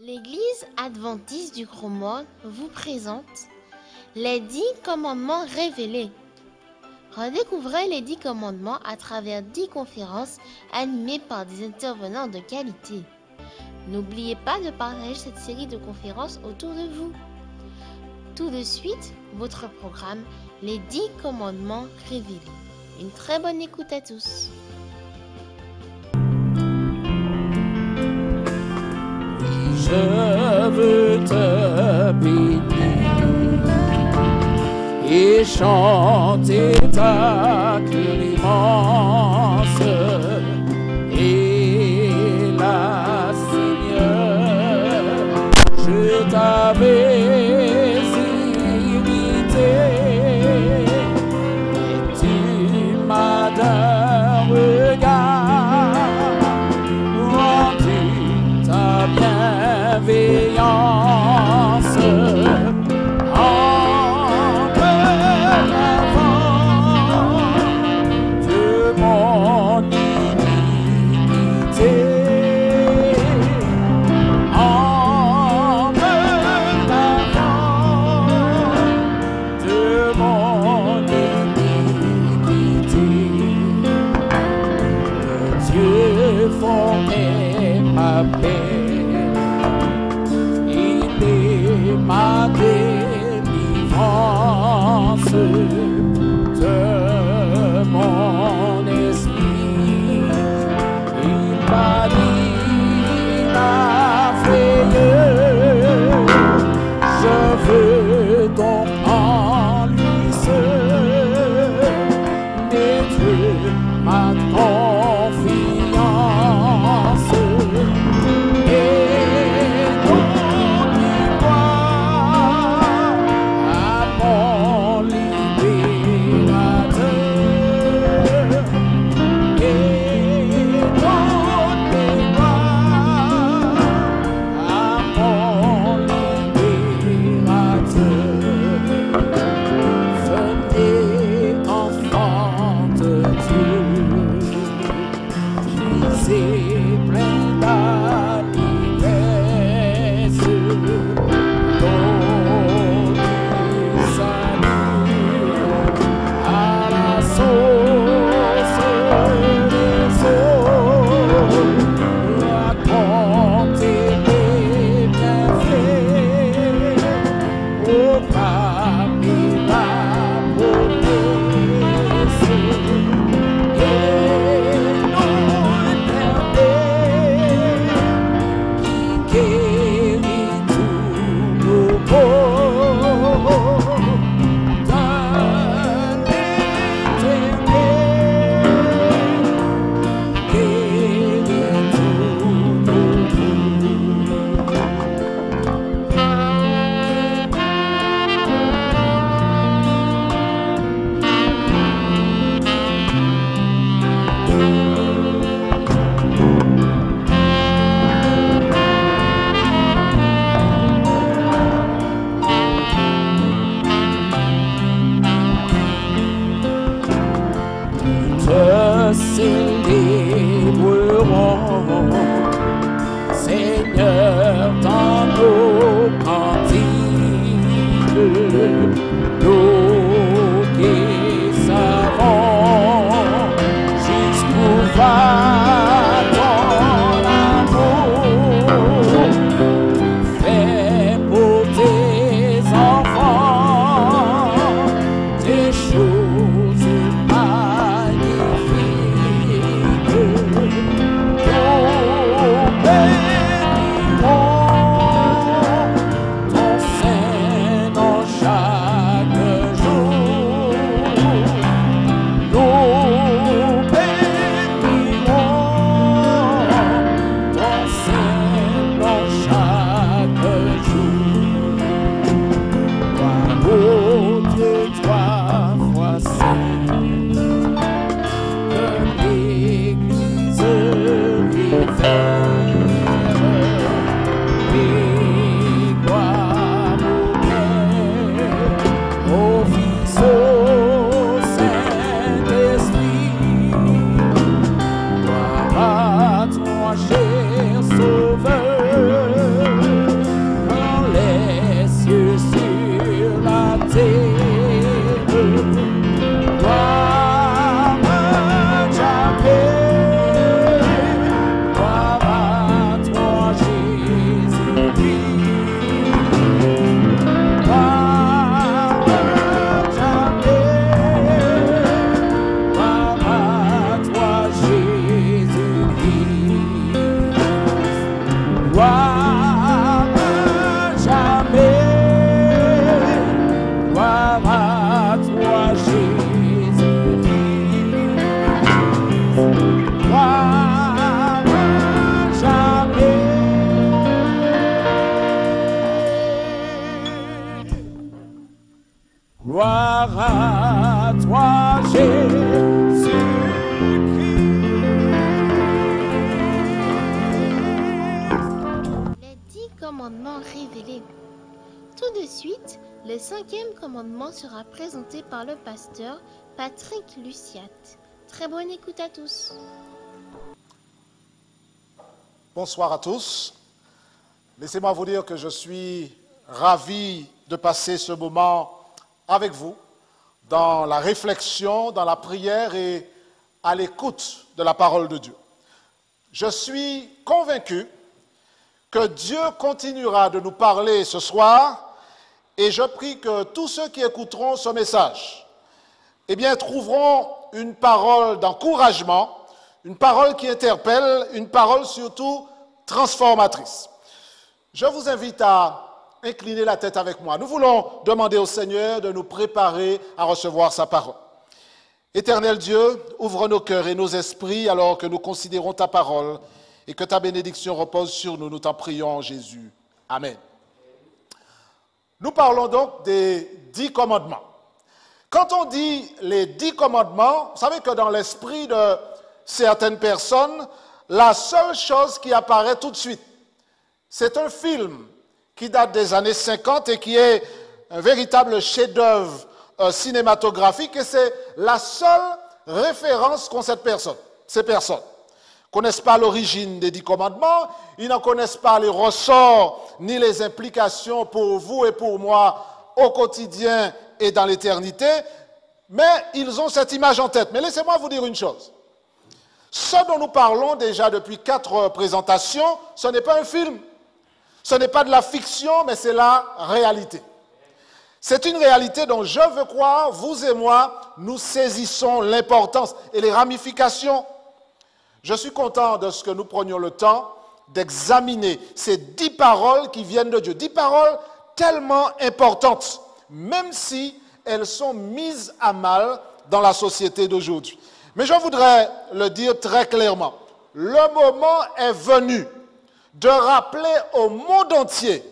L'Église adventiste du Gros Monde vous présente les 10 commandements révélés. Redécouvrez les 10 commandements à travers 10 conférences animées par des intervenants de qualité. N'oubliez pas de partager cette série de conférences autour de vous. Tout de suite, votre programme, les 10 commandements révélés. Une très bonne écoute à tous. Je veux te bénir et chanter ta clémence et la Seigneur, je t'avais imité et tu m'as d'un regard rendu ta bienveillance en me lavant de mon iniquité, en me lavant de mon iniquité. Le Dieu formait ma paix, ma délivrance de mon esprit. Il bannit la frayeur. Je veux donc en lui seul mettre ma confiance. Seigneur, dans nos cantiques, nous qui savons jusqu'où va ton amour. Tu fais pour tes enfants des choses magnifiques. Ton sein dans chaque Gloire à toi, Jésus-Christ. Les 10 commandements révélés. Tout de suite, le 5e commandement sera présenté par le pasteur Patrick Luciat. Très bonne écoute à tous. Bonsoir à tous. Laissez-moi vous dire que je suis ravi de passer ce moment avec vous dans la réflexion, dans la prière et à l'écoute de la parole de Dieu. Je suis convaincu que Dieu continuera de nous parler ce soir et je prie que tous ceux qui écouteront ce message, trouveront une parole d'encouragement, une parole qui interpelle, une parole surtout transformatrice. Je vous invite à incliner la tête avec moi. Nous voulons demander au Seigneur de nous préparer à recevoir sa parole. Éternel Dieu, ouvre nos cœurs et nos esprits alors que nous considérons ta parole et que ta bénédiction repose sur nous. Nous t'en prions en Jésus. Amen. Nous parlons donc des 10 commandements. Quand on dit les 10 commandements, vous savez que dans l'esprit de certaines personnes, la seule chose qui apparaît tout de suite, c'est un film qui date des années 50 et qui est un véritable chef-d'œuvre cinématographique et c'est la seule référence qu'ont ces personnes. Ces personnes ne connaissent pas l'origine des 10 commandements, ils n'en connaissent pas les ressorts ni les implications pour vous et pour moi au quotidien et dans l'éternité, mais ils ont cette image en tête. Mais laissez-moi vous dire une chose. Ce dont nous parlons déjà depuis 4 présentations, ce n'est pas un film, ce n'est pas de la fiction, mais c'est la réalité. C'est une réalité dont je veux croire, vous et moi, nous saisissons l'importance et les ramifications. Je suis content de ce que nous prenions le temps d'examiner ces 10 paroles qui viennent de Dieu. 10 paroles tellement importantes, même si elles sont mises à mal dans la société d'aujourd'hui. Mais je voudrais le dire très clairement. Le moment est venu de rappeler au monde entier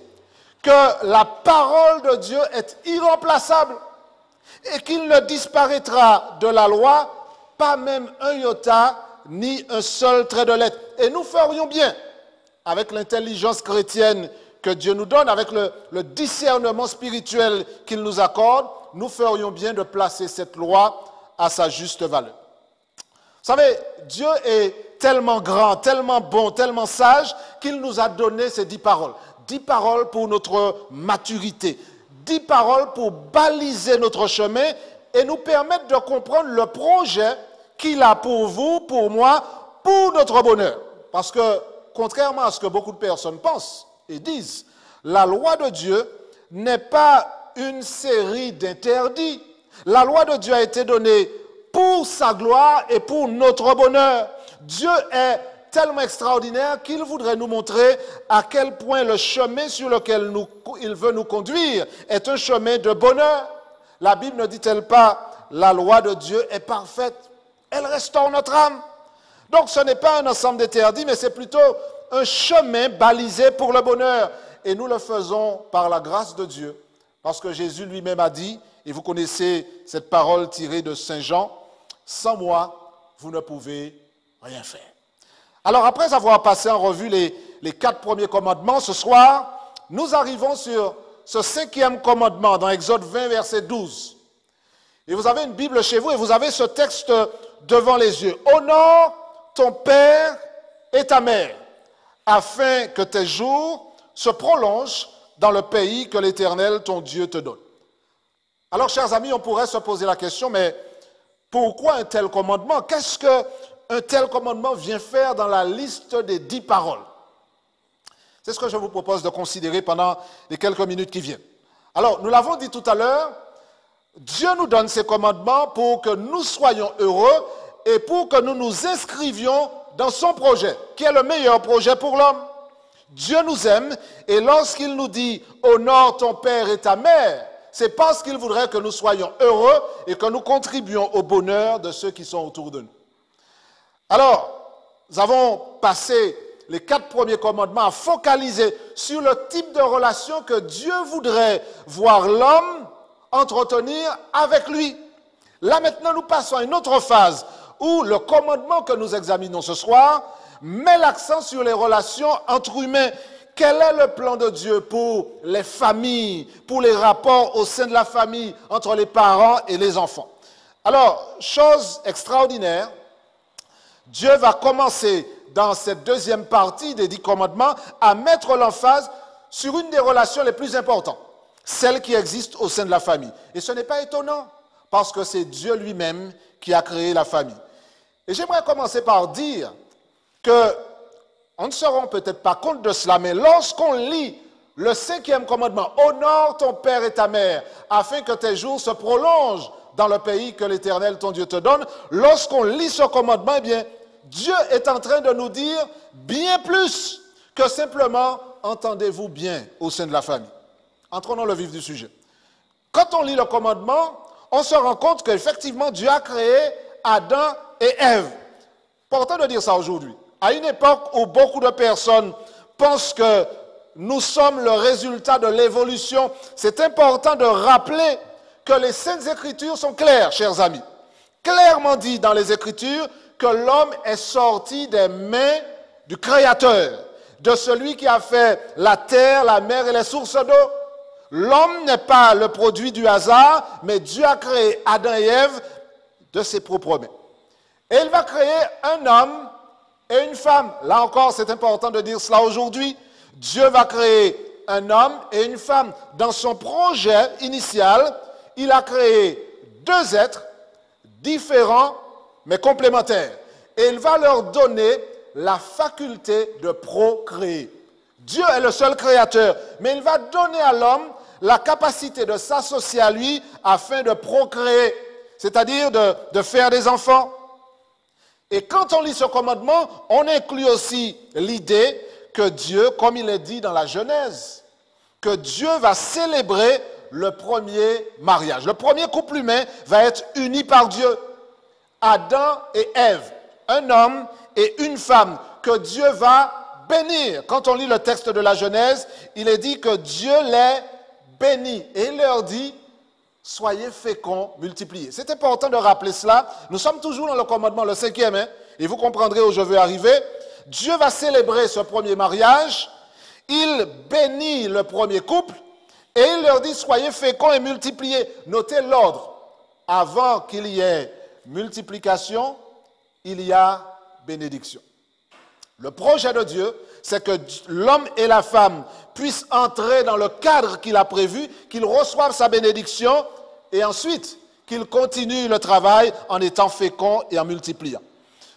que la parole de Dieu est irremplaçable et qu'il ne disparaîtra de la loi pas même un iota ni un seul trait de lettre. Et nous ferions bien, avec l'intelligence chrétienne que Dieu nous donne, avec le discernement spirituel qu'il nous accorde, nous ferions bien de placer cette loi à sa juste valeur. Vous savez, Dieu est tellement grand, tellement bon, tellement sage qu'il nous a donné ces 10 paroles. 10 paroles pour notre maturité, 10 paroles pour baliser notre chemin et nous permettre de comprendre le projet qu'il a pour vous, pour moi, pour notre bonheur. Parce que, contrairement à ce que beaucoup de personnes pensent et disent, la loi de Dieu n'est pas une série d'interdits. La loi de Dieu a été donnée pour sa gloire et pour notre bonheur. Dieu est tellement extraordinaire qu'il voudrait nous montrer à quel point le chemin sur lequel il veut nous conduire est un chemin de bonheur. La Bible ne dit-elle pas, la loi de Dieu est parfaite, elle restaure notre âme. Donc ce n'est pas un ensemble d'interdits, mais c'est plutôt un chemin balisé pour le bonheur. Et nous le faisons par la grâce de Dieu, parce que Jésus lui-même a dit, et vous connaissez cette parole tirée de Saint Jean, « Sans moi, vous ne pouvez rien faire ». Alors après avoir passé en revue les 4 premiers commandements, ce soir, nous arrivons sur ce 5e commandement dans Exode 20, verset 12. Et vous avez une Bible chez vous et vous avez ce texte devant les yeux. « Honore ton père et ta mère, afin que tes jours se prolongent dans le pays que l'Éternel, ton Dieu, te donne. » Alors, chers amis, on pourrait se poser la question, mais pourquoi un tel commandement? Qu'est-ce qu'un tel commandement vient faire dans la liste des 10 paroles? C'est ce que je vous propose de considérer pendant les quelques minutes qui viennent. Alors, nous l'avons dit tout à l'heure, Dieu nous donne ces commandements pour que nous soyons heureux et pour que nous nous inscrivions dans son projet, qui est le meilleur projet pour l'homme. Dieu nous aime et lorsqu'il nous dit « honore ton père et ta mère », c'est parce qu'il voudrait que nous soyons heureux et que nous contribuions au bonheur de ceux qui sont autour de nous. Alors, nous avons passé les 4 premiers commandements à focaliser sur le type de relation que Dieu voudrait voir l'homme entretenir avec lui. Là maintenant, nous passons à une autre phase où le commandement que nous examinons ce soir met l'accent sur les relations entre humains. Quel est le plan de Dieu pour les familles, pour les rapports au sein de la famille entre les parents et les enfants? Alors, chose extraordinaire, Dieu va commencer dans cette deuxième partie des 10 commandements à mettre l'emphase sur une des relations les plus importantes, celle qui existe au sein de la famille. Et ce n'est pas étonnant, parce que c'est Dieu lui-même qui a créé la famille. Et j'aimerais commencer par dire que, on ne se rend peut-être pas compte de cela, mais lorsqu'on lit le 5e commandement, « Honore ton père et ta mère, afin que tes jours se prolongent dans le pays que l'Éternel, ton Dieu, te donne », lorsqu'on lit ce commandement, eh bien, Dieu est en train de nous dire bien plus que simplement « entendez-vous bien au sein de la famille ». Entrons dans le vif du sujet. Quand on lit le commandement, on se rend compte qu'effectivement, Dieu a créé Adam et Ève. Important de dire ça aujourd'hui. À une époque où beaucoup de personnes pensent que nous sommes le résultat de l'évolution, c'est important de rappeler que les Saintes Écritures sont claires, chers amis. Clairement dit dans les Écritures que l'homme est sorti des mains du Créateur, de celui qui a fait la terre, la mer et les sources d'eau. L'homme n'est pas le produit du hasard, mais Dieu a créé Adam et Ève de ses propres mains. Et il va créer un homme et une femme. Là encore, c'est important de dire cela aujourd'hui. Dieu va créer un homme et une femme. Dans son projet initial, il a créé 2 êtres différents mais complémentaires. Et il va leur donner la faculté de procréer. Dieu est le seul créateur, mais il va donner à l'homme la capacité de s'associer à lui afin de procréer, c'est-à-dire de faire des enfants. Et quand on lit ce commandement, on inclut aussi l'idée que Dieu, comme il est dit dans la Genèse, que Dieu va célébrer le premier mariage. Le premier couple humain va être uni par Dieu. Adam et Ève, un homme et une femme que Dieu va bénir. Quand on lit le texte de la Genèse, il est dit que Dieu les bénit. Et il leur dit, soyez féconds, multipliez. C'est important de rappeler cela. Nous sommes toujours dans le commandement, le 5e, hein, et vous comprendrez où je veux arriver. Dieu va célébrer ce premier mariage. Il bénit le premier couple. Et il leur dit, soyez féconds et multipliez. Notez l'ordre. Avant qu'il y ait multiplication, il y a bénédiction. Le projet de Dieu, c'est que l'homme et la femme puissent entrer dans le cadre qu'il a prévu, qu'ils reçoivent sa bénédiction et ensuite qu'ils continuent le travail en étant féconds et en multipliant.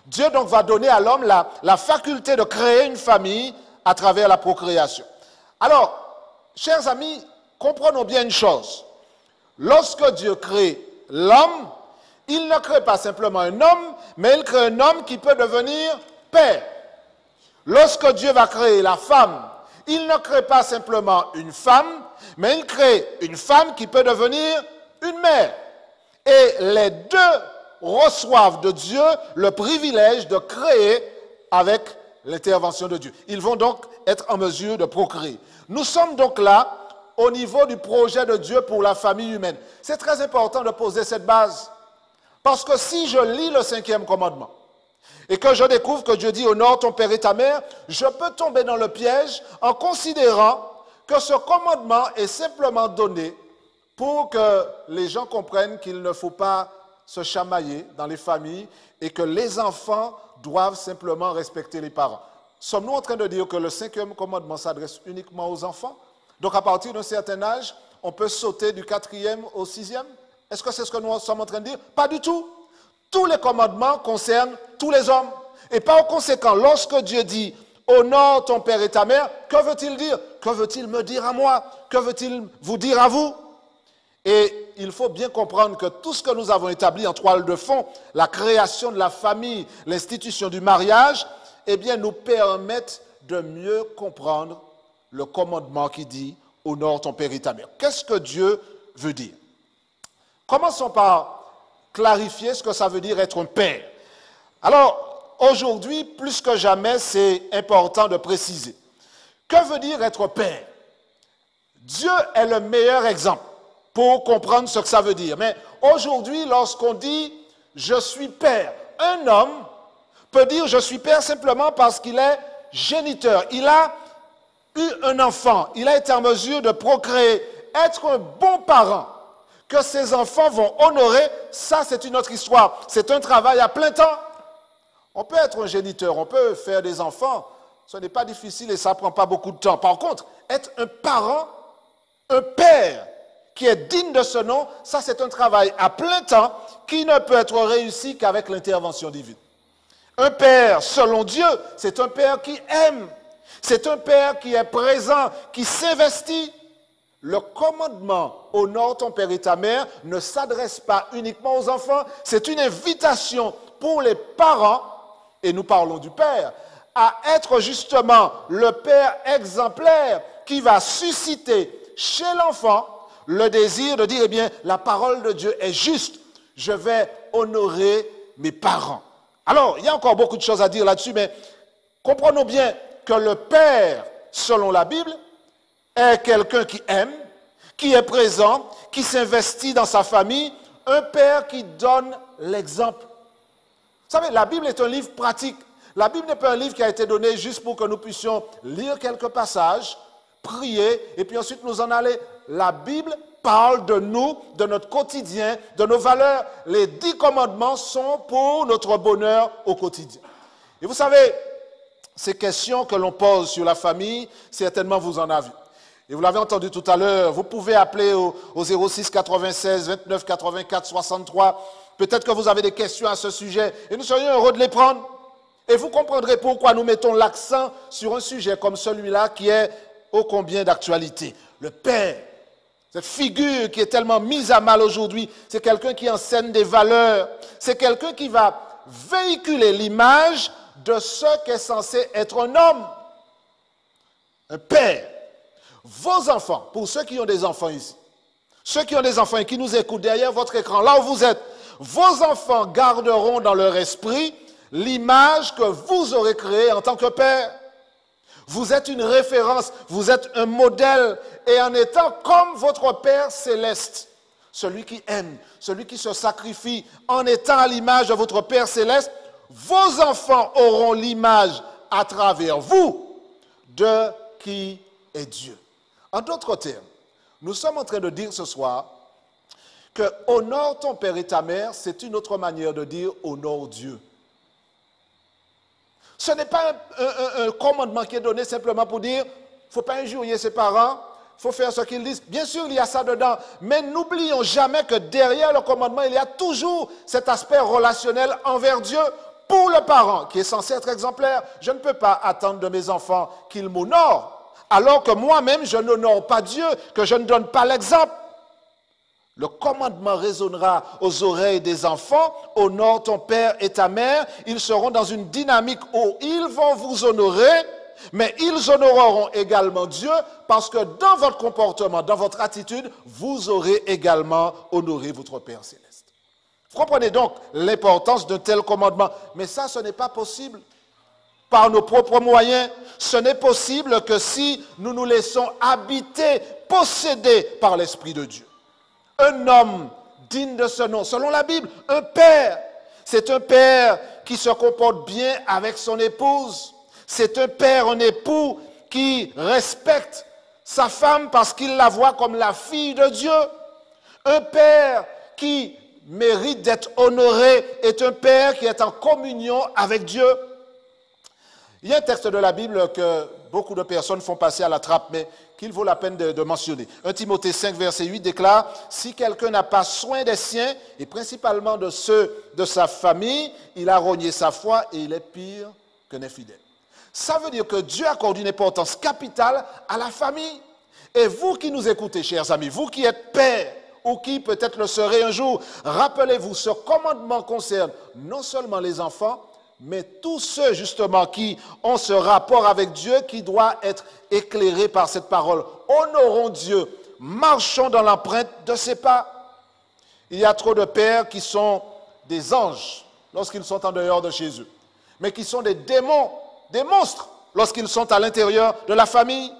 Dieu donc va donner à l'homme la faculté de créer une famille à travers la procréation. Alors, chers amis, comprenons bien une chose. Lorsque Dieu crée l'homme, il ne crée pas simplement un homme, mais il crée un homme qui peut devenir père. Lorsque Dieu va créer la femme, il ne crée pas simplement une femme, mais il crée une femme qui peut devenir une mère. Et les deux reçoivent de Dieu le privilège de créer avec l'intervention de Dieu. Ils vont donc être en mesure de procréer. Nous sommes donc là au niveau du projet de Dieu pour la famille humaine. C'est très important de poser cette base. Parce que si je lis le 5e commandement, et que je découvre que Dieu dit « honore ton père et ta mère », je peux tomber dans le piège en considérant que ce commandement est simplement donné pour que les gens comprennent qu'il ne faut pas se chamailler dans les familles et que les enfants doivent simplement respecter les parents. Sommes-nous en train de dire que le 5e commandement s'adresse uniquement aux enfants? Donc à partir d'un certain âge, on peut sauter du 4e au 6e? Est-ce que c'est ce que nous sommes en train de dire? Pas du tout. Tous les commandements concernent tous les hommes. Et par conséquent, lorsque Dieu dit « honore ton père et ta mère », que veut-il dire? Que veut-il me dire à moi? Que veut-il vous dire à vous? Et il faut bien comprendre que tout ce que nous avons établi en toile de fond, la création de la famille, l'institution du mariage, eh bien, nous permettent de mieux comprendre le commandement qui dit « honore ton père et ta mère ». Qu'est-ce que Dieu veut dire? Commençons par clarifier ce que ça veut dire être un père. Alors, aujourd'hui, plus que jamais, c'est important de préciser. Que veut dire être père? Dieu est le meilleur exemple pour comprendre ce que ça veut dire. Mais aujourd'hui, lorsqu'on dit « je suis père », un homme peut dire « je suis père » simplement parce qu'il est géniteur. Il a eu un enfant, il a été en mesure de procréer, être un bon parent, que ses enfants vont honorer, ça c'est une autre histoire. C'est un travail à plein temps. On peut être un géniteur, on peut faire des enfants, ce n'est pas difficile et ça ne prend pas beaucoup de temps. Par contre, être un parent, un père qui est digne de ce nom, ça c'est un travail à plein temps qui ne peut être réussi qu'avec l'intervention divine. Un père, selon Dieu, c'est un père qui aime, c'est un père qui est présent, qui s'investit. Le commandement « honore ton père et ta mère » ne s'adresse pas uniquement aux enfants, c'est une invitation pour les parents, et nous parlons du père, à être justement le père exemplaire qui va susciter chez l'enfant le désir de dire, eh bien, la parole de Dieu est juste, je vais honorer mes parents. Alors, il y a encore beaucoup de choses à dire là-dessus, mais comprenons bien que le père, selon la Bible, est quelqu'un qui aime, qui est présent, qui s'investit dans sa famille, un père qui donne l'exemple. Vous savez, la Bible est un livre pratique. La Bible n'est pas un livre qui a été donné juste pour que nous puissions lire quelques passages, prier, et puis ensuite nous en aller. La Bible parle de nous, de notre quotidien, de nos valeurs. Les 10 commandements sont pour notre bonheur au quotidien. Et vous savez, ces questions que l'on pose sur la famille, certainement vous en avez vu. Et vous l'avez entendu tout à l'heure, vous pouvez appeler au 06 96 29 84 63. Peut-être que vous avez des questions à ce sujet et nous serions heureux de les prendre. Et vous comprendrez pourquoi nous mettons l'accent sur un sujet comme celui-là qui est ô combien d'actualité. Le père, cette figure qui est tellement mise à mal aujourd'hui, c'est quelqu'un qui enseigne des valeurs. C'est quelqu'un qui va véhiculer l'image de ce qu'est censé être un homme. Un père. Vos enfants, pour ceux qui ont des enfants ici, ceux qui ont des enfants et qui nous écoutent derrière votre écran, là où vous êtes, vos enfants garderont dans leur esprit l'image que vous aurez créée en tant que père. Vous êtes une référence, vous êtes un modèle, et en étant comme votre Père céleste, celui qui aime, celui qui se sacrifie, en étant à l'image de votre Père céleste, vos enfants auront l'image à travers vous de qui est Dieu. En d'autres termes, nous sommes en train de dire ce soir que honore ton père et ta mère, c'est une autre manière de dire honore Dieu. Ce n'est pas un commandement qui est donné simplement pour dire il ne faut pas injurier ses parents, il faut faire ce qu'ils disent. Bien sûr, il y a ça dedans, mais n'oublions jamais que derrière le commandement, il y a toujours cet aspect relationnel envers Dieu pour le parent qui est censé être exemplaire. Je ne peux pas attendre de mes enfants qu'ils m'honorent, alors que moi-même, je n'honore pas Dieu, que je ne donne pas l'exemple. Le commandement résonnera aux oreilles des enfants, honore ton père et ta mère. Ils seront dans une dynamique où ils vont vous honorer, mais ils honoreront également Dieu parce que dans votre comportement, dans votre attitude, vous aurez également honoré votre Père céleste. Vous comprenez donc l'importance d'un tel commandement. Mais ça, ce n'est pas possible par nos propres moyens. Ce n'est possible que si nous nous laissons habiter, posséder par l'Esprit de Dieu. Un homme digne de ce nom, selon la Bible, un père. C'est un père qui se comporte bien avec son épouse. C'est un père, un époux qui respecte sa femme parce qu'il la voit comme la fille de Dieu. Un père qui mérite d'être honoré est un père qui est en communion avec Dieu. Il y a un texte de la Bible que beaucoup de personnes font passer à la trappe, mais qu'il vaut la peine de mentionner. 1 Timothée 5, verset 8 déclare « Si quelqu'un n'a pas soin des siens, et principalement de ceux de sa famille, il a rogné sa foi et il est pire qu'un infidèle. » Ça veut dire que Dieu accorde une importance capitale à la famille. Et vous qui nous écoutez, chers amis, vous qui êtes père, ou qui peut-être le serez un jour, rappelez-vous, ce commandement concerne non seulement les enfants, mais tous ceux justement qui ont ce rapport avec Dieu qui doit être éclairé par cette parole. Honorons Dieu, marchons dans l'empreinte de ses pas. Il y a trop de pères qui sont des anges lorsqu'ils sont en dehors de chez eux, mais qui sont des démons, des monstres lorsqu'ils sont à l'intérieur de la famille.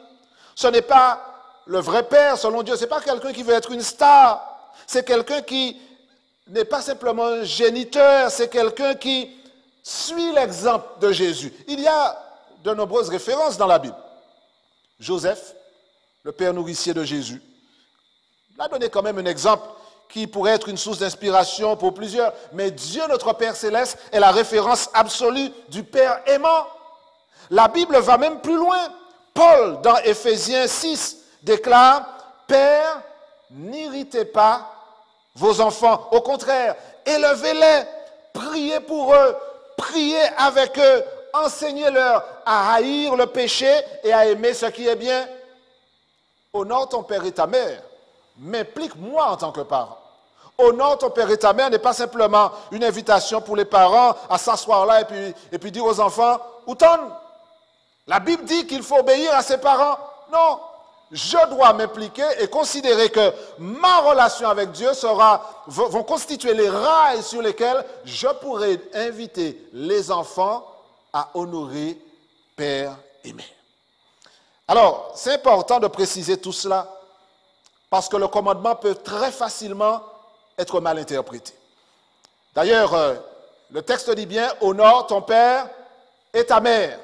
Ce n'est pas le vrai père selon Dieu, ce n'est pas quelqu'un qui veut être une star. C'est quelqu'un qui n'est pas simplement un géniteur, c'est quelqu'un qui suit l'exemple de Jésus. Il y a de nombreuses références dans la Bible. Joseph, le père nourricier de Jésus, a donné quand même un exemple qui pourrait être une source d'inspiration pour plusieurs. Mais Dieu, notre Père Céleste, est la référence absolue du Père aimant. La Bible va même plus loin. Paul, dans Éphésiens 6, déclare « Père, n'irritez pas vos enfants. Au contraire, élevez-les, priez pour eux, priez avec eux, enseignez-leur à haïr le péché et à aimer ce qui est bien. Honore ton père et ta mère m'implique moi en tant que parent. Honore ton père et ta mère n'est pas simplement une invitation pour les parents à s'asseoir là et puis dire aux enfants « Outon ». La Bible dit qu'il faut obéir à ses parents. Non, je dois m'impliquer et considérer que ma relation avec Dieu vont constituer les rails sur lesquels je pourrai inviter les enfants à honorer père et mère. Alors, c'est important de préciser tout cela parce que le commandement peut très facilement être mal interprété. D'ailleurs, le texte dit bien « Honore ton père et ta mère ».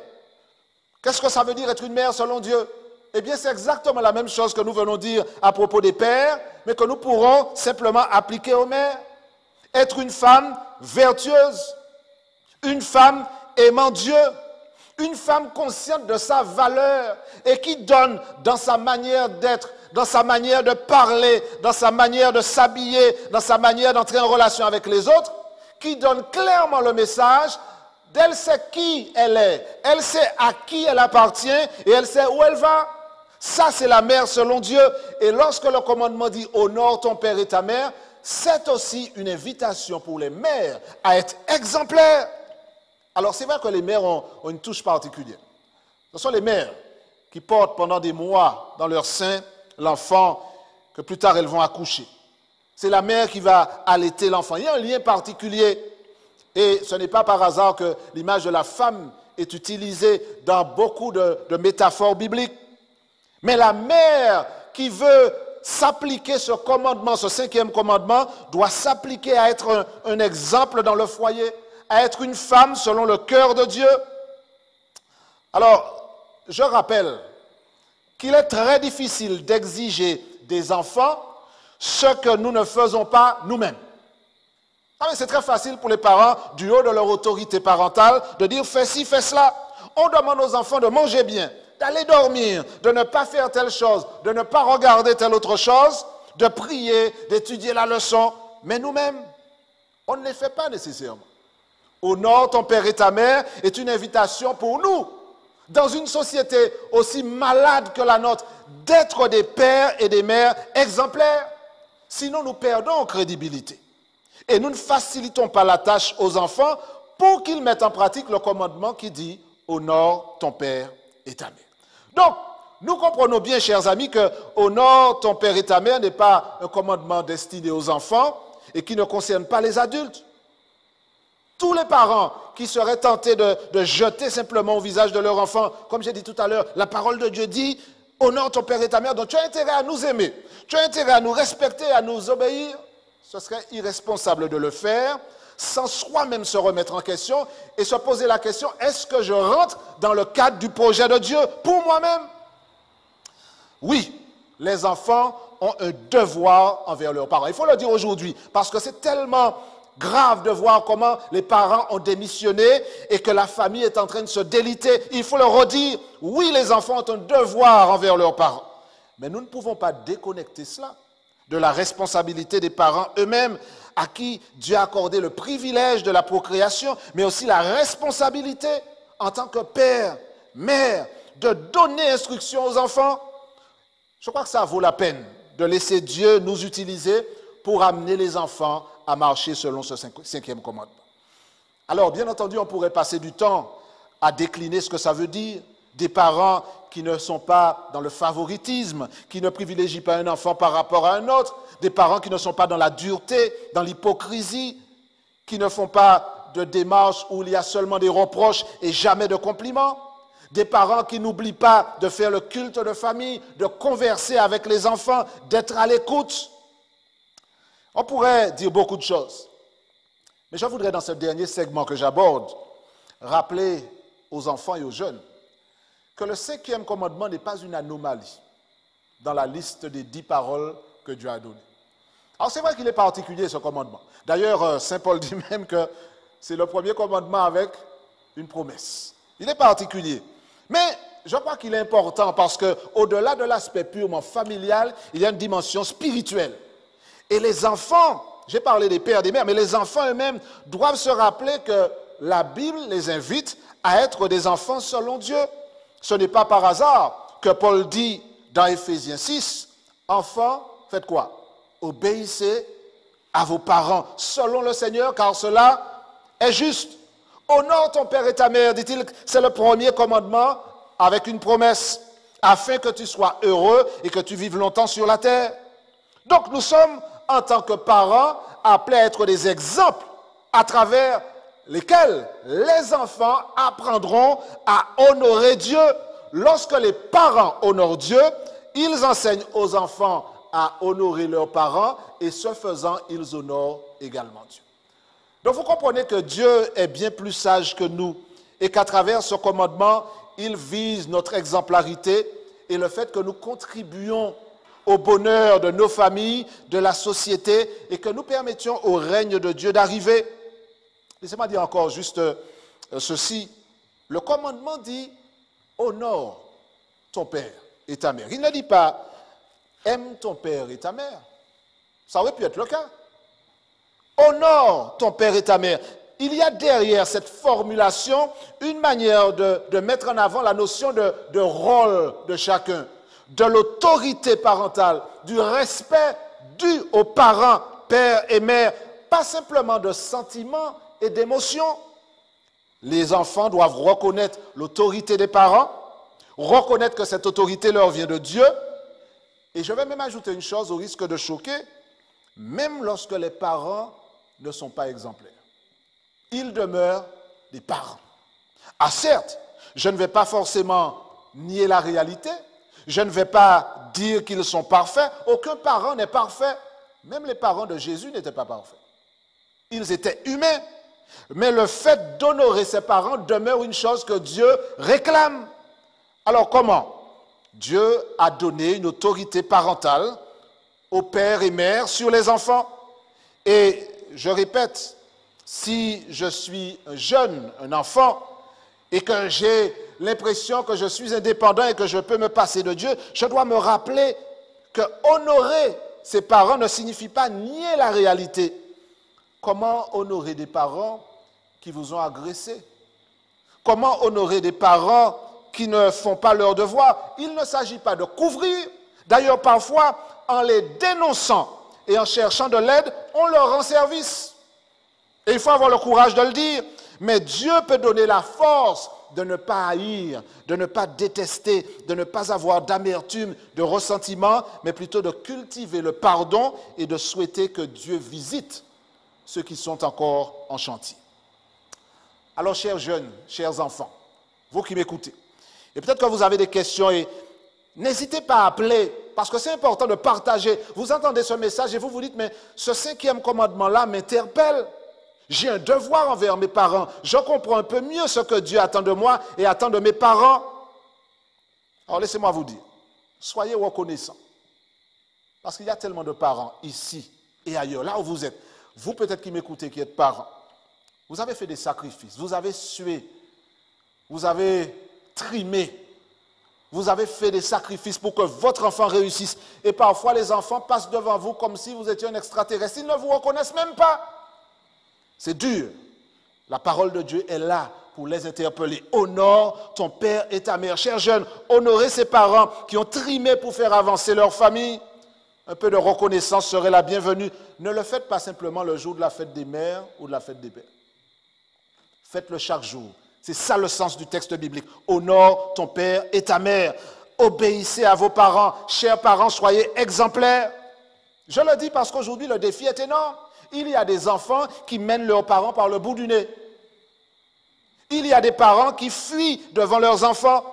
Qu'est-ce que ça veut dire être une mère selon Dieu? Eh bien, c'est exactement la même chose que nous venons dire à propos des pères, mais que nous pourrons simplement appliquer aux mères. Être une femme vertueuse, une femme aimant Dieu, une femme consciente de sa valeur et qui donne dans sa manière d'être, dans sa manière de parler, dans sa manière de s'habiller, dans sa manière d'entrer en relation avec les autres, qui donne clairement le message d'elle sait qui elle est, elle sait à qui elle appartient et elle sait où elle va. Ça, c'est la mère selon Dieu. Et lorsque le commandement dit « Honore ton père et ta mère », c'est aussi une invitation pour les mères à être exemplaires. Alors, c'est vrai que les mères ont une touche particulière. Ce sont les mères qui portent pendant des mois dans leur sein l'enfant que plus tard elles vont accoucher. C'est la mère qui va allaiter l'enfant. Il y a un lien particulier. Et ce n'est pas par hasard que l'image de la femme est utilisée dans beaucoup de métaphores bibliques. Mais la mère qui veut s'appliquer ce commandement, ce 5e commandement, doit s'appliquer à être un exemple dans le foyer, à être une femme selon le cœur de Dieu. Alors, je rappelle qu'il est très difficile d'exiger des enfants ce que nous ne faisons pas nous-mêmes. C'est très facile pour les parents, du haut de leur autorité parentale, de dire « fais ci, fais cela ». On demande aux enfants de manger bien, d'aller dormir, de ne pas faire telle chose, de ne pas regarder telle autre chose, de prier, d'étudier la leçon. Mais nous-mêmes, on ne les fait pas nécessairement. Honore ton père et ta mère est une invitation pour nous, dans une société aussi malade que la nôtre, d'être des pères et des mères exemplaires. Sinon, nous perdons en crédibilité. Et nous ne facilitons pas la tâche aux enfants pour qu'ils mettent en pratique le commandement qui dit « Honore ton père et ta mère ». Donc, nous comprenons bien, chers amis, que « Honore ton père et ta mère » n'est pas un commandement destiné aux enfants et qui ne concerne pas les adultes. Tous les parents qui seraient tentés de jeter simplement au visage de leur enfant, comme j'ai dit tout à l'heure, la parole de Dieu dit « Honore ton père et ta mère », donc tu as intérêt à nous aimer, tu as intérêt à nous respecter, à nous obéir. Ce serait irresponsable de le faire sans soi-même se remettre en question et se poser la question, est-ce que je rentre dans le cadre du projet de Dieu pour moi-même? Oui, les enfants ont un devoir envers leurs parents. Il faut le dire aujourd'hui parce que c'est tellement grave de voir comment les parents ont démissionné et que la famille est en train de se déliter. Il faut le redire, oui, les enfants ont un devoir envers leurs parents. Mais nous ne pouvons pas déconnecter cela de la responsabilité des parents eux-mêmes, à qui Dieu a accordé le privilège de la procréation, mais aussi la responsabilité en tant que père, mère, de donner instruction aux enfants. Je crois que ça vaut la peine de laisser Dieu nous utiliser pour amener les enfants à marcher selon ce 5e commandement. Alors, bien entendu, on pourrait passer du temps à décliner ce que ça veut dire. Des parents qui ne sont pas dans le favoritisme, qui ne privilégient pas un enfant par rapport à un autre, des parents qui ne sont pas dans la dureté, dans l'hypocrisie, qui ne font pas de démarches où il y a seulement des reproches et jamais de compliments, Des parents qui n'oublient pas de faire le culte de famille, de converser avec les enfants, d'être à l'écoute. On pourrait dire beaucoup de choses. Mais je voudrais, dans ce dernier segment que j'aborde, rappeler aux enfants et aux jeunes que le 5e commandement n'est pas une anomalie dans la liste des 10 paroles que Dieu a données. Alors c'est vrai qu'il est particulier ce commandement. D'ailleurs, Saint Paul dit même que c'est le premier commandement avec une promesse. Il est particulier. Mais je crois qu'il est important parce qu'au-delà de l'aspect purement familial, il y a une dimension spirituelle. Et les enfants, j'ai parlé des pères et des mères, mais les enfants eux-mêmes doivent se rappeler que la Bible les invite à être des enfants selon Dieu. Ce n'est pas par hasard que Paul dit dans Éphésiens 6, « Enfants, faites quoi? Obéissez à vos parents selon le Seigneur, car cela est juste. Honore ton père et ta mère, dit-il, c'est le premier commandement avec une promesse, afin que tu sois heureux et que tu vives longtemps sur la terre. » Donc nous sommes, en tant que parents, appelés à être des exemples à travers lesquels les enfants apprendront à honorer Dieu. Lorsque les parents honorent Dieu, ils enseignent aux enfants à honorer leurs parents et ce faisant, ils honorent également Dieu. Donc vous comprenez que Dieu est bien plus sage que nous et qu'à travers ce commandement, il vise notre exemplarité et le fait que nous contribuions au bonheur de nos familles, de la société et que nous permettions au règne de Dieu d'arriver. Laissez-moi dire encore juste ceci. Le commandement dit « honore ton père et ta mère ». Il ne dit pas « aime ton père et ta mère ». Ça aurait pu être le cas. Honore ton père et ta mère. Il y a derrière cette formulation une manière de mettre en avant la notion de rôle de chacun, de l'autorité parentale, du respect dû aux parents, père et mère, pas simplement de sentiments et d'émotions. Les enfants doivent reconnaître l'autorité des parents, reconnaître que cette autorité leur vient de Dieu. Et je vais même ajouter une chose au risque de choquer, même lorsque les parents ne sont pas exemplaires. Ils demeurent des parents. Ah certes, je ne vais pas forcément nier la réalité, je ne vais pas dire qu'ils sont parfaits, aucun parent n'est parfait, même les parents de Jésus n'étaient pas parfaits. Ils étaient humains, mais le fait d'honorer ses parents demeure une chose que Dieu réclame. Alors comment? Dieu a donné une autorité parentale aux pères et mères sur les enfants. Et je répète, si je suis un jeune, un enfant, et que j'ai l'impression que je suis indépendant et que je peux me passer de Dieu, je dois me rappeler que honorer ses parents ne signifie pas nier la réalité. Comment honorer des parents qui vous ont agressé? Comment honorer des parents qui ne font pas leur devoir? Il ne s'agit pas de couvrir. D'ailleurs, parfois, en les dénonçant et en cherchant de l'aide, on leur rend service. Et il faut avoir le courage de le dire. Mais Dieu peut donner la force de ne pas haïr, de ne pas détester, de ne pas avoir d'amertume, de ressentiment, mais plutôt de cultiver le pardon et de souhaiter que Dieu visite ceux qui sont encore en chantier. Alors, chers jeunes, chers enfants, vous qui m'écoutez, et peut-être que vous avez des questions et n'hésitez pas à appeler, parce que c'est important de partager. Vous entendez ce message et vous vous dites, mais ce 5e commandement-là m'interpelle. J'ai un devoir envers mes parents. Je comprends un peu mieux ce que Dieu attend de moi et attend de mes parents. Alors laissez-moi vous dire, soyez reconnaissants. Parce qu'il y a tellement de parents ici et ailleurs, là où vous êtes. Vous peut-être qui m'écoutez, qui êtes parents. Vous avez fait des sacrifices, vous avez sué, vous avez trimé, vous avez fait des sacrifices pour que votre enfant réussisse. Et parfois les enfants passent devant vous comme si vous étiez un extraterrestre. Ils ne vous reconnaissent même pas. C'est dur. La parole de Dieu est là pour les interpeller. Honore ton père et ta mère. Chers jeunes, honorez ces parents qui ont trimé pour faire avancer leur famille. Un peu de reconnaissance serait la bienvenue. Ne le faites pas simplement le jour de la fête des mères ou de la fête des pères. Faites-le chaque jour. C'est ça le sens du texte biblique. Honore ton père et ta mère. Obéissez à vos parents. Chers parents, soyez exemplaires. Je le dis parce qu'aujourd'hui, le défi est énorme. Il y a des enfants qui mènent leurs parents par le bout du nez. Il y a des parents qui fuient devant leurs enfants.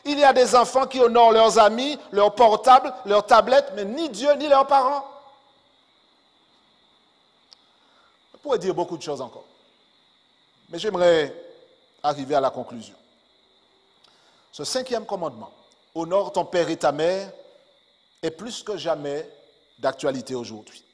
Il y a des enfants qui honorent leurs amis, leurs portables, leurs tablettes, mais ni Dieu ni leurs parents. On pourrait dire beaucoup de choses encore. Mais j'aimerais arriver à la conclusion. Ce 5e commandement, honore ton père et ta mère, est plus que jamais d'actualité aujourd'hui.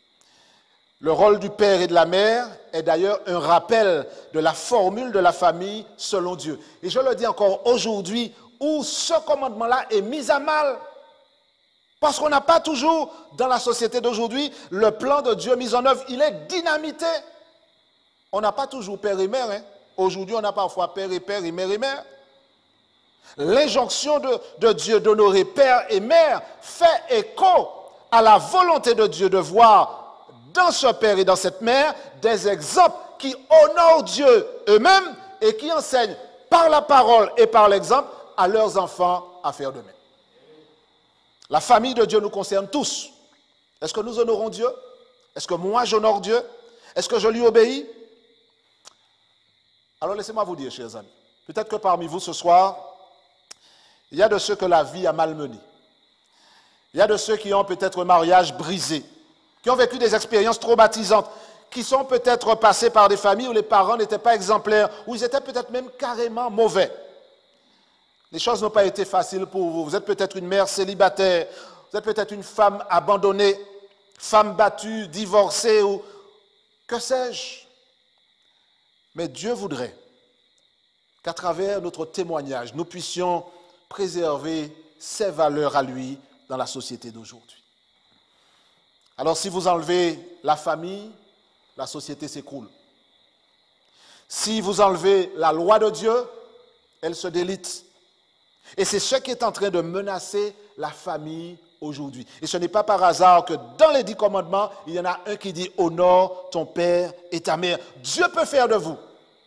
Le rôle du père et de la mère est d'ailleurs un rappel de la formule de la famille selon Dieu. Et je le dis encore aujourd'hui, où ce commandement-là est mis à mal. Parce qu'on n'a pas toujours, dans la société d'aujourd'hui, le plan de Dieu mis en œuvre. Il est dynamité. On n'a pas toujours père et mère. Hein. Aujourd'hui, on a parfois père et mère et mère. L'injonction de Dieu d'honorer père et mère fait écho à la volonté de Dieu de voir dans ce père et dans cette mère des exemples qui honorent Dieu eux-mêmes et qui enseignent par la parole et par l'exemple à leurs enfants à faire de même. La famille de Dieu nous concerne tous. Est-ce que nous honorons Dieu? Est-ce que moi j'honore Dieu? Est-ce que je lui obéis? Alors laissez-moi vous dire, chers amis, peut-être que parmi vous ce soir, il y a de ceux que la vie a malmenés. Il y a de ceux qui ont peut-être un mariage brisé, qui ont vécu des expériences traumatisantes, qui sont peut-être passés par des familles où les parents n'étaient pas exemplaires, où ils étaient peut-être même carrément mauvais. Les choses n'ont pas été faciles pour vous. Vous êtes peut-être une mère célibataire, vous êtes peut-être une femme abandonnée, femme battue, divorcée, ou que sais-je. Mais Dieu voudrait qu'à travers notre témoignage, nous puissions préserver ses valeurs à lui dans la société d'aujourd'hui. Alors si vous enlevez la famille, la société s'écroule. Si vous enlevez la loi de Dieu, elle se délite. Et c'est ce qui est en train de menacer la famille aujourd'hui. Et ce n'est pas par hasard que dans les 10 commandements, il y en a un qui dit « Honore ton père et ta mère ». Dieu peut faire de vous,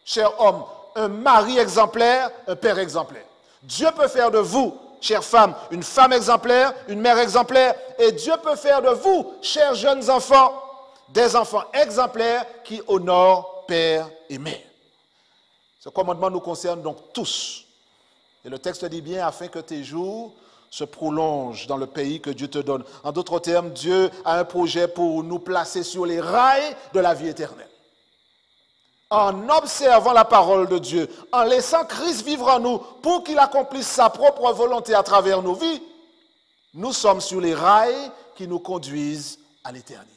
cher homme, un mari exemplaire, un père exemplaire. Dieu peut faire de vous, chère femme, une femme exemplaire, une mère exemplaire. Et Dieu peut faire de vous, chers jeunes enfants, des enfants exemplaires qui honorent père et mère. Ce commandement nous concerne donc tous. Et le texte dit bien, afin que tes jours se prolongent dans le pays que Dieu te donne. En d'autres termes, Dieu a un projet pour nous placer sur les rails de la vie éternelle. En observant la parole de Dieu, en laissant Christ vivre en nous pour qu'il accomplisse sa propre volonté à travers nos vies, nous sommes sur les rails qui nous conduisent à l'éternité.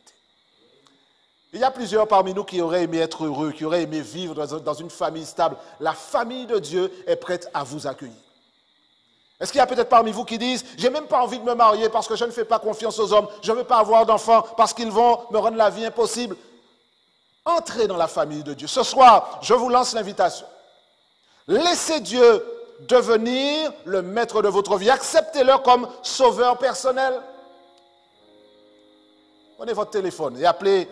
Il y a plusieurs parmi nous qui auraient aimé être heureux, qui auraient aimé vivre dans une famille stable. La famille de Dieu est prête à vous accueillir. Est-ce qu'il y a peut-être parmi vous qui disent « J'ai même pas envie de me marier parce que je ne fais pas confiance aux hommes, je ne veux pas avoir d'enfants parce qu'ils vont me rendre la vie impossible ». Entrez dans la famille de Dieu. Ce soir, je vous lance l'invitation. Laissez Dieu devenir le maître de votre vie. Acceptez-le comme sauveur personnel. Prenez votre téléphone et appelez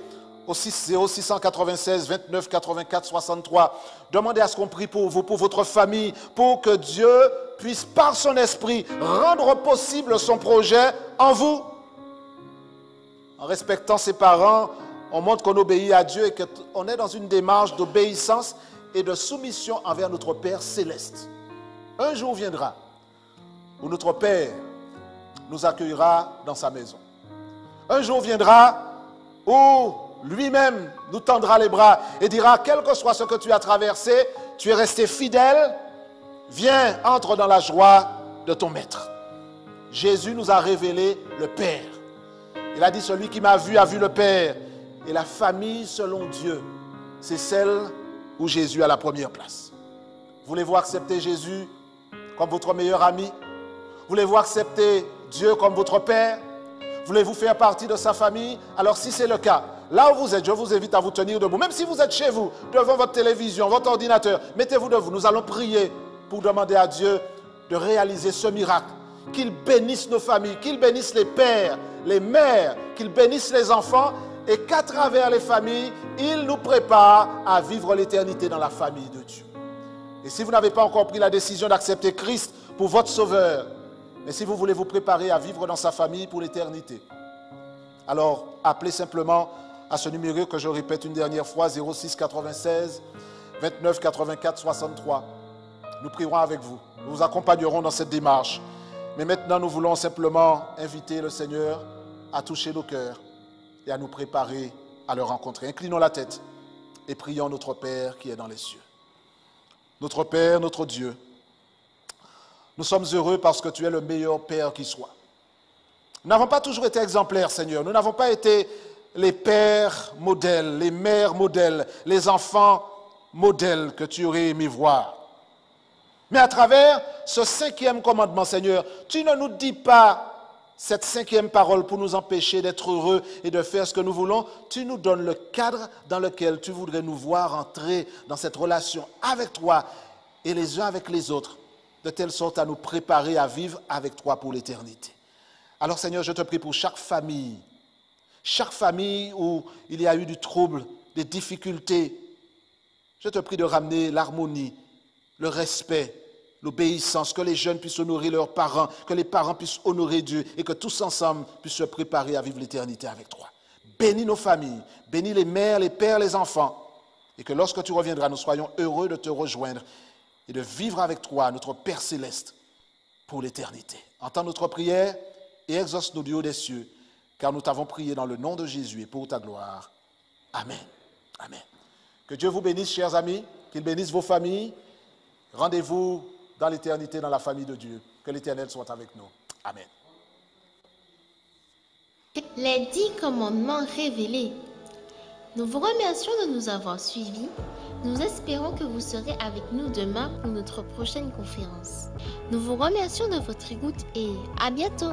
au 0696 29 84 63. Demandez à ce qu'on prie pour vous, pour votre famille, pour que Dieu puisse par son esprit rendre possible son projet en vous. En respectant ses parents, on montre qu'on obéit à Dieu et qu'on est dans une démarche d'obéissance et de soumission envers notre Père céleste. Un jour viendra où notre Père nous accueillera dans sa maison. Un jour viendra où lui-même nous tendra les bras et dira, quel que soit ce que tu as traversé, tu es resté fidèle, viens, entre dans la joie de ton maître. Jésus nous a révélé le Père. Il a dit, celui qui m'a vu a vu le Père. Et la famille selon Dieu, c'est celle où Jésus a la première place. Voulez-vous accepter Jésus comme votre meilleur ami? Voulez-vous accepter Dieu comme votre Père? Voulez-vous faire partie de sa famille? Alors si c'est le cas, là où vous êtes, je vous invite à vous tenir debout. Même si vous êtes chez vous, devant votre télévision, votre ordinateur, mettez-vous debout. Nous allons prier pour demander à Dieu de réaliser ce miracle. Qu'il bénisse nos familles, qu'il bénisse les pères, les mères, qu'il bénisse les enfants et qu'à travers les familles, il nous prépare à vivre l'éternité dans la famille de Dieu. Et si vous n'avez pas encore pris la décision d'accepter Christ pour votre sauveur, mais si vous voulez vous préparer à vivre dans sa famille pour l'éternité, alors appelez simplement à ce numéro que je répète une dernière fois, 06 96 29 84 63. Nous prierons avec vous. Nous vous accompagnerons dans cette démarche. Mais maintenant, nous voulons simplement inviter le Seigneur à toucher nos cœurs et à nous préparer à le rencontrer. Inclinons la tête et prions notre Père qui est dans les cieux. Notre Père, notre Dieu, nous sommes heureux parce que tu es le meilleur Père qui soit. Nous n'avons pas toujours été exemplaires, Seigneur. Nous n'avons pas été les pères modèles, les mères modèles, les enfants modèles que tu aurais aimé voir. Mais à travers ce 5e commandement, Seigneur, tu ne nous dis pas cette 5e parole pour nous empêcher d'être heureux et de faire ce que nous voulons. Tu nous donnes le cadre dans lequel tu voudrais nous voir entrer dans cette relation avec toi et les uns avec les autres, de telle sorte à nous préparer à vivre avec toi pour l'éternité. Alors Seigneur, je te prie pour chaque famille où il y a eu du trouble, des difficultés. Je te prie de ramener l'harmonie, le respect, l'obéissance, que les jeunes puissent honorer leurs parents, que les parents puissent honorer Dieu et que tous ensemble puissent se préparer à vivre l'éternité avec toi. Bénis nos familles, bénis les mères, les pères, les enfants et que lorsque tu reviendras, nous soyons heureux de te rejoindre et de vivre avec toi, notre Père céleste, pour l'éternité. Entends notre prière et exauce-nous du haut des cieux, car nous t'avons prié dans le nom de Jésus et pour ta gloire. Amen. Amen. Que Dieu vous bénisse, chers amis, qu'il bénisse vos familles. Rendez-vous dans l'éternité, dans la famille de Dieu. Que l'Éternel soit avec nous. Amen. Les 10 commandements révélés. Nous vous remercions de nous avoir suivis. Nous espérons que vous serez avec nous demain pour notre prochaine conférence. Nous vous remercions de votre écoute et à bientôt.